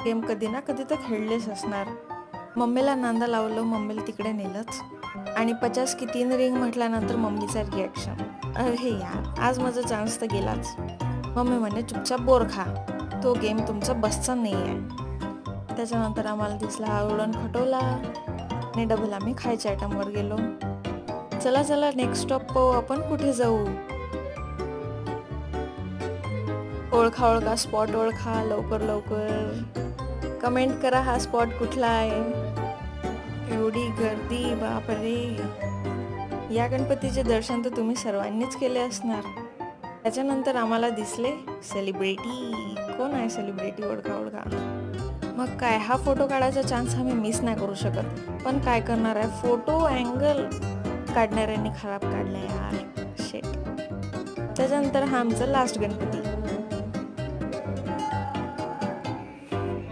Game कधी ना कधी तर खेळलेच असणार. मम्मीला नांदा लावलं, मम्मीला तिकडे नेलंच. आणि 50 की 3 रिंग म्हटल्यानंतर मम्मीचा रिॲक्शन, अरे यार आज माझा चान्स तर गेलाच. मम्मी म्हणे चुपचाप बोर खा, तो गेम तुमचा बसचा नाही आहे. त्याच्यानंतर आम्हाला दिसला हा उडण खटोला आणि डबल आम्ही खायच्या आयटमवर गेलो. चला चला नेक्स्ट स्टॉप पाहू, आपण कुठे जाऊ. ओळखा ओळखा स्पॉट ओळखा लवकर लवकर, कमेंट करा हा स्पॉट कुठला आहे. एवढी गर्दी बापरे. या गणपतीचे दर्शन तर तुम्ही सर्वांनीच केले असणार. त्याच्यानंतर आम्हाला दिसले सेलिब्रिटी. कोण आहे सेलिब्रिटी, ओळखा ओळखा. मग काय, हा फोटो काढायचा चान्स आम्ही मिस नाही करू शकत. पण काय करणार आहे, फोटो अँगल काढणाऱ्यांनी खराब काढला यार, शेट. त्याच्यानंतर हा आमचा लास्ट गणपती.